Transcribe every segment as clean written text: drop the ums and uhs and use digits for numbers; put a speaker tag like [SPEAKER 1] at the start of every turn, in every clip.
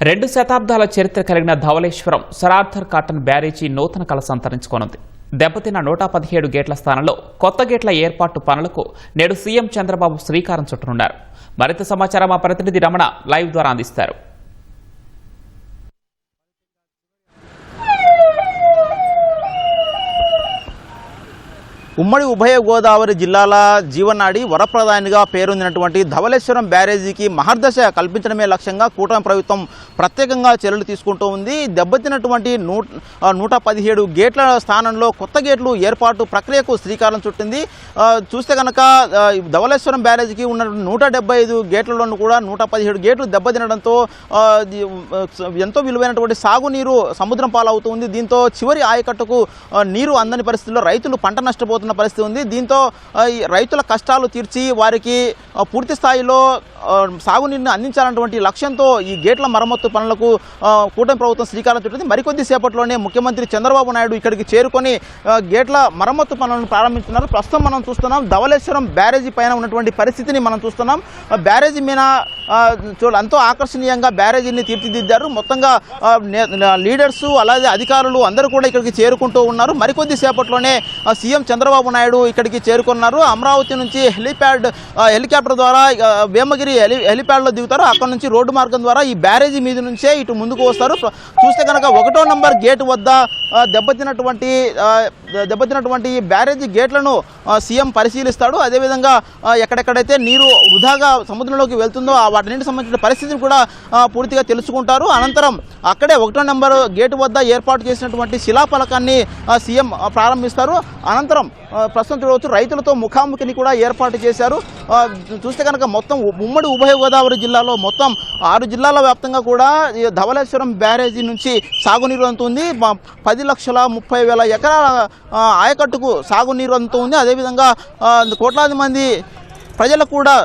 [SPEAKER 1] 2 శతాబ్దాల చరిత్ర కలిగిన ధవళేశ్వరం సరార్థర్ కాటన్ బ్యారేజీ నూతన కళ సంతరించుకోనుంది. దెబ్బతిన్న 117 గేట్ల స్థానంలో కొత్త గేట్ల ఏర్పాటు పనులకు నేడు సీఎం చంద్రబాబు శ్రీకారం చుట్టనున్నారు. మరింత సమాచారం మా ప్రతినిధి రమణ లైవ్ ద్వారా అందిస్తారు.
[SPEAKER 2] ఉమ్మడి ఉభయ గోదావరి జిల్లాల జీవనాడి వరప్రదానిగా పేరొందినటువంటి ధవళేశ్వరం బ్యారేజీకి మహర్దశ కల్పించడమే లక్ష్యంగా కూటమి ప్రభుత్వం ప్రత్యేకంగా చర్యలు తీసుకుంటూ ఉంది. దెబ్బతిన్నటువంటి 117 గేట్ల స్థానంలో కొత్త గేట్లు ఏర్పాటు ప్రక్రియకు శ్రీకారం చుట్టింది. చూస్తే కనుక ధవళేశ్వరం బ్యారేజీకి ఉన్న 175 గేట్లలోనూ కూడా 117 గేట్లు దెబ్బతినడంతో ఎంతో విలువైనటువంటి సాగునీరు సముద్రం పాలవుతుంది. దీంతో చివరి ఆయకట్టుకు నీరు అందని పరిస్థితుల్లో రైతులు పంట నష్టపోతున్న పరిస్థితి ఉంది. దీంతో రైతుల కష్టాలు తీర్చి వారికి పూర్తి స్థాయిలో సాగునీరుని అందించాలన్నటువంటి లక్ష్యంతో ఈ గేట్ల మరమ్మత్తు పనులకు కూటమి ప్రభుత్వం శ్రీకారం చుట్టింది. మరికొద్ది సేపట్లోనే ముఖ్యమంత్రి చంద్రబాబు నాయుడు ఇక్కడికి చేరుకొని గేట్ల మరమ్మత్తు పనులను ప్రారంభించున్నారు. ప్రస్తుతం మనం చూస్తున్నాం ధవళేశ్వరం బ్యారేజీ పైన ఉన్నటువంటి పరిస్థితిని మనం చూస్తున్నాం. బ్యారేజీ మీద ఎంతో ఆకర్షణీయంగా బ్యారేజీని తీర్చిదిద్దారు. మొత్తంగా లీడర్స్ అలాగే అధికారులు అందరూ కూడా ఇక్కడికి చేరుకుంటూ ఉన్నారు. మరికొద్ది సేపట్లోనే సీఎం చంద్రబాబు నాయుడు ఇక్కడికి చేరుకున్నారు. అమరావతి నుంచి హెలికాప్టర్ ద్వారా వేమగిరి హెలిప్యాడ్లో దిగుతారు. అక్కడ నుంచి రోడ్డు మార్గం ద్వారా ఈ బ్యారేజీ మీద నుంచే ఇటు ముందుకు వస్తారు. చూస్తే కనుక 1వ నంబర్ గేటు వద్ద దెబ్బతిన్నటువంటి బ్యారేజీ గేట్లను సీఎం పరిశీలిస్తాడు. అదేవిధంగా ఎక్కడెక్కడైతే నీరు వృధాగా సముద్రంలోకి వెళ్తుందో వాటికి సంబంధించిన పరిస్థితిని కూడా పూర్తిగా తెలుసుకుంటారు. అనంతరం అక్కడే 1వ నంబర్ గేటు వద్ద ఏర్పాటు చేసినటువంటి శిలాఫలకాన్ని సీఎం ప్రారంభిస్తారు. అనంతరం ప్రస్తుతం చూడవచ్చు రైతులతో ముఖాముఖిని కూడా ఏర్పాటు చేశారు. చూస్తే కనుక మొత్తం ఉమ్మడి ఉభయ గోదావరి జిల్లాలో మొత్తం 6 జిల్లాల వ్యాప్తంగా కూడా ధవళేశ్వరం బ్యారేజీ నుంచి సాగునీరు అందుతుంది. 10,30,000 ఎకరాల ఆయకట్టుకు సాగునీరు అందుతుంది. అదేవిధంగా కోట్లాది మంది ప్రజలకు కూడా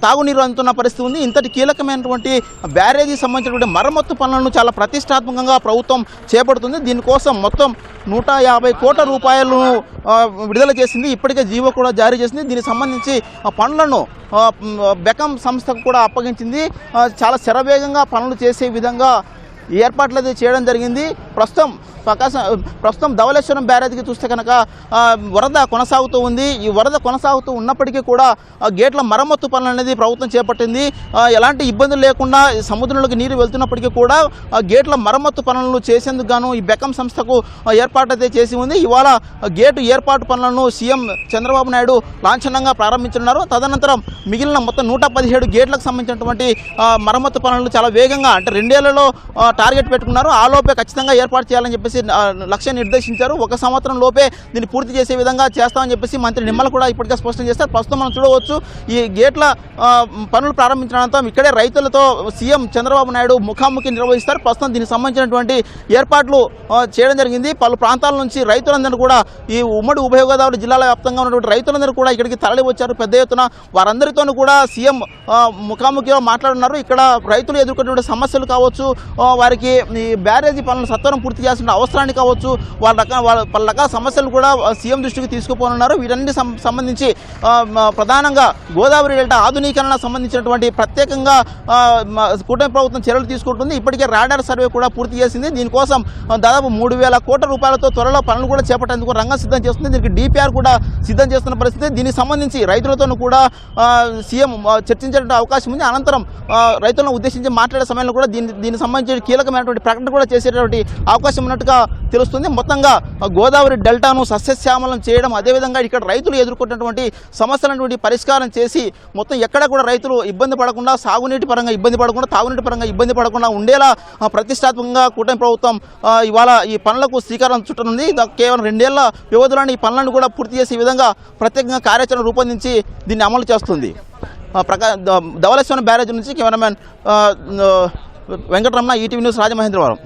[SPEAKER 2] తాగునీరు అందుతున్న పరిస్థితి ఉంది. ఇంతటి కీలకమైనటువంటి బ్యారేజీ సంబంధించినటువంటి మరమ్మత్తు పనులను చాలా ప్రతిష్టాత్మకంగా ప్రభుత్వం చేపడుతుంది. దీనికోసం మొత్తం 150 కోట్ల రూపాయలను విడుదల చేసింది. ఇప్పటికే జీవో కూడా జారీ చేసింది. దీనికి సంబంధించి పనులను బెకం సంస్థకు కూడా అప్పగించింది. చాలా శరవేగంగా పనులు చేసే విధంగా ఏర్పాట్లు అయితే చేయడం జరిగింది. ప్రస్తుతం ధవళేశ్వరం బ్యారేజీకి చూస్తే కనుక వరద కొనసాగుతూ ఉంది. ఈ వరద కొనసాగుతూ ఉన్నప్పటికీ కూడా గేట్ల మరమ్మత్తు పనులు అనేది ప్రభుత్వం చేపట్టింది. ఎలాంటి ఇబ్బందులు లేకుండా సముద్రంలోకి నీరు వెళ్తున్నప్పటికీ కూడా గేట్ల మరమ్మత్తు పనులను చేసేందుకు గాను ఈ బెకం సంస్థకు ఏర్పాటు అయితే చేసి ఉంది. ఇవాళ గేటు ఏర్పాటు పనులను సీఎం చంద్రబాబు నాయుడు లాంఛనంగా ప్రారంభించనున్నారు. తదనంతరం మిగిలిన మొత్తం 117 గేట్లకు సంబంధించినటువంటి మరమ్మత్తు పనులు చాలా వేగంగా అంటే 2 ఏళ్లలో టార్గెట్ పెట్టుకున్నారు. ఆ లోపే ఖచ్చితంగా ఏర్పాటు చేయాలని చెప్పేసి లక్ష్యాన్ని నిర్దేశించారు. 1 సంవత్సరం లోపే దీన్ని పూర్తి చేసే విధంగా చేస్తామని చెప్పేసి మంత్రి నిమ్మల కూడా ఇప్పటికే స్పష్టం చేస్తారు. ప్రస్తుతం మనం చూడవచ్చు ఈ గేట్ల పనులు ప్రారంభించిన అనంతరం ఇక్కడే రైతులతో సీఎం చంద్రబాబు నాయుడు ముఖాముఖి నిర్వహిస్తారు. ప్రస్తుతం దీనికి సంబంధించినటువంటి ఏర్పాట్లు చేయడం జరిగింది. పలు ప్రాంతాల నుంచి రైతులందరూ కూడా ఈ ఉమ్మడి ఉభయ గోదావరి జిల్లాల వ్యాప్తంగా ఉన్నటువంటి రైతులందరూ కూడా ఇక్కడికి తరలి వచ్చారు పెద్ద ఎత్తున. వారందరితోనూ కూడా సీఎం ముఖాముఖిగా మాట్లాడున్నారు. ఇక్కడ రైతులు ఎదుర్కొన్నటువంటి సమస్యలు కావచ్చు, వారికి ఈ బ్యారేజీ పనులను సత్వరం పూర్తి చేయాల్సిన అవసరాన్ని కావచ్చు, పలు రకాల సమస్యలు కూడా సీఎం దృష్టికి తీసుకుపోనున్నారు. వీటన్ని సంబంధించి ప్రధానంగా గోదావరి డెల్టా ఆధునీకరణ సంబంధించినటువంటి ప్రత్యేకంగా కూటమి ప్రభుత్వం చర్యలు తీసుకుంటుంది. ఇప్పటికే రాడార్ సర్వే కూడా పూర్తి చేసింది. దీనికోసం దాదాపు 3,000 కోట్ల రూపాయలతో త్వరలో పనులు కూడా చేపట్టేందుకు రంగం సిద్ధం చేస్తుంది. దీనికి డిపిఆర్ కూడా సిద్ధం చేస్తున్న పరిస్థితి. దీనికి సంబంధించి రైతులతో కూడా సీఎం చర్చించే అవకాశం ఉంది. అనంతరం రైతులను ఉద్దేశించి మాట్లాడే సమయంలో కూడా దీనికి సంబంధించి కీలకమైనటువంటి ప్రకటన కూడా చేసేటువంటి అవకాశం ఉన్నట్టుగా తెలుస్తుంది. మొత్తంగా గోదావరి డెల్టాను సస్యశ్యామలం చేయడం, అదేవిధంగా ఇక్కడ రైతులు ఎదుర్కొన్నటువంటి సమస్యలటువంటి పరిష్కారం చేసి మొత్తం ఎక్కడ కూడా రైతులు ఇబ్బంది పడకుండా, సాగునీటి పరంగా ఇబ్బంది పడకుండా, తాగునీటి పరంగా ఇబ్బంది పడకుండా ఉండేలా ప్రతిష్టాత్మకంగా కూటమి ప్రభుత్వం ఇవాళ ఈ పనులకు శ్రీకారం చుట్టనుంది. కేవలం 2 ఏళ్ల వ్యవధిలోని ఈ పనులను కూడా పూర్తి చేసే విధంగా ప్రత్యేకంగా కార్యాచరణ రూపొందించి దీన్ని అమలు చేస్తుంది. ధవళేశ్వరం బ్యారేజ్ నుంచి cameraman Venkataramana, ETV news, Rajamahendravaram.